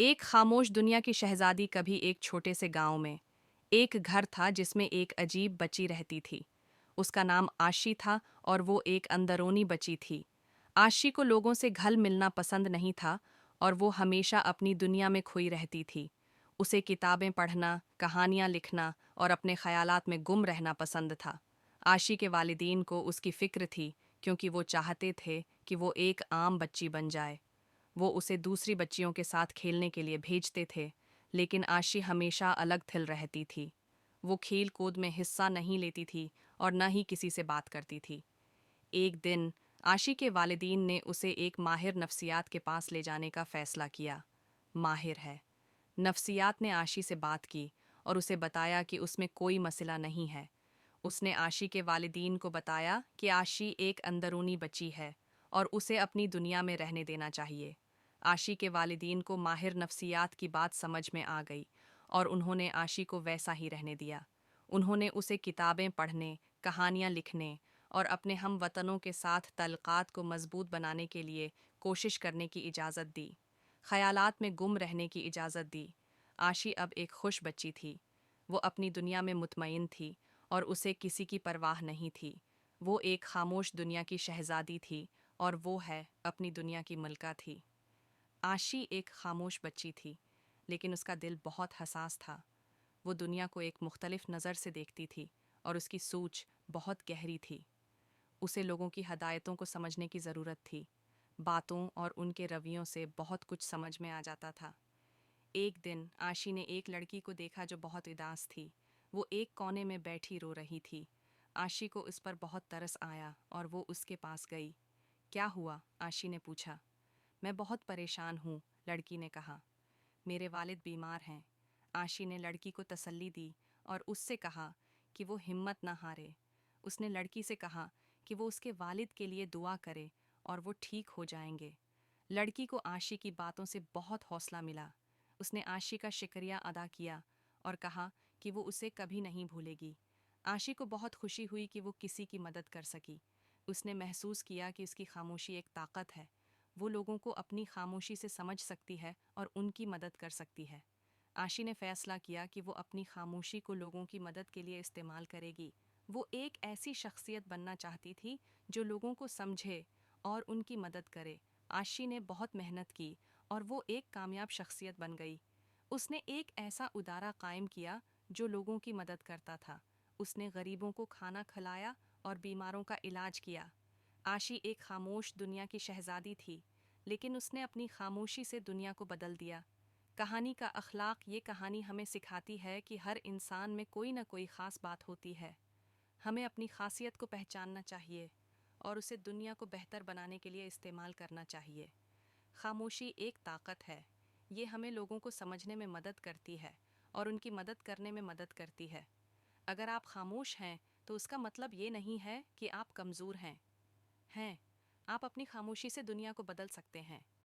एक खामोश दुनिया की शहजादी कभी एक छोटे से गांव में एक घर था जिसमें एक अजीब बच्ची रहती थी। उसका नाम आशी था और वो एक अंदरूनी बच्ची थी। आशी को लोगों से घुल मिलना पसंद नहीं था और वो हमेशा अपनी दुनिया में खोई रहती थी। उसे किताबें पढ़ना, कहानियां लिखना और अपने ख्यालात में गुम रहना पसंद था। आशी के वालिदीन को उसकी फिक्र थी क्योंकि वो चाहते थे कि वो एक आम बच्ची बन जाए। वो उसे दूसरी बच्चियों के साथ खेलने के लिए भेजते थे, लेकिन आशी हमेशा अलग थल रहती थी। वो खेल कूद में हिस्सा नहीं लेती थी और न ही किसी से बात करती थी। एक दिन आशी के वालिदीन ने उसे एक माहिर नफ्सियात के पास ले जाने का फैसला किया। माहिर है। नफ्सियात ने आशी से बात की और उसे बताया कि उसमें कोई मसला नहीं है। उसने आशी के वालिदीन को बताया कि आशी एक अंदरूनी बच्ची है और उसे अपनी दुनिया में रहने देना चाहिए। आशी के वालिदीन को माहिर नफ्सियात की बात समझ में आ गई और उन्होंने आशी को वैसा ही रहने दिया। उन्होंने उसे किताबें पढ़ने, कहानियाँ लिखने और अपने हम वतनों के साथ तल्क़ात को मजबूत बनाने के लिए कोशिश करने की इजाज़त दी। ख़यालात में गुम रहने की इजाज़त दी। आशी अब एक खुश बच्ची थी। वो अपनी दुनिया में मुतमईन थी और उसे किसी की परवाह नहीं थी। वो एक खामोश दुनिया की शहजादी थी और वो है अपनी दुनिया की मलका थी। आशी एक खामोश बच्ची थी, लेकिन उसका दिल बहुत हसास था। वो दुनिया को एक मुख्तलिफ नज़र से देखती थी और उसकी सोच बहुत गहरी थी। उसे लोगों की हदायतों को समझने की ज़रूरत थी। बातों और उनके रवैयों से बहुत कुछ समझ में आ जाता था। एक दिन आशी ने एक लड़की को देखा जो बहुत उदास थी। वो एक कोने में बैठी रो रही थी। आशी को उस पर बहुत तरस आया और वो उसके पास गई। क्या हुआ? आशी ने पूछा। मैं बहुत परेशान हूँ, लड़की ने कहा। मेरे वालिद बीमार हैं। आशी ने लड़की को तसल्ली दी और उससे कहा कि वो हिम्मत न हारे। उसने लड़की से कहा कि वो उसके वालिद के लिए दुआ करे और वो ठीक हो जाएंगे। लड़की को आशी की बातों से बहुत हौसला मिला। उसने आशी का शुक्रिया अदा किया और कहा कि वो उसे कभी नहीं भूलेगी। आशी को बहुत खुशी हुई कि वो किसी की मदद कर सकी। उसने महसूस किया कि उसकी खामोशी एक ताकत है। वो लोगों को अपनी खामोशी से समझ सकती है और उनकी मदद कर सकती है। आशी ने फैसला किया कि वो अपनी खामोशी को लोगों की मदद के लिए इस्तेमाल करेगी। वो एक ऐसी शख्सियत बनना चाहती थी जो लोगों को समझे और उनकी मदद करे। आशी ने बहुत मेहनत की और वो एक कामयाब शख्सियत बन गई। उसने एक ऐसा उदारा कायम किया जो लोगों की मदद करता था। उसने गरीबों को खाना खिलाया और बीमारों का इलाज किया। आशी एक खामोश दुनिया की शहजादी थी, लेकिन उसने अपनी खामोशी से दुनिया को बदल दिया। कहानी का अखलाक ये कहानी हमें सिखाती है कि हर इंसान में कोई ना कोई ख़ास बात होती है। हमें अपनी खासियत को पहचानना चाहिए और उसे दुनिया को बेहतर बनाने के लिए इस्तेमाल करना चाहिए। खामोशी एक ताकत है। ये हमें लोगों को समझने में मदद करती है और उनकी मदद करने में मदद करती है। अगर आप खामोश हैं तो उसका मतलब ये नहीं है कि आप कमज़ोर हैं। आप अपनी खामोशी से दुनिया को बदल सकते हैं।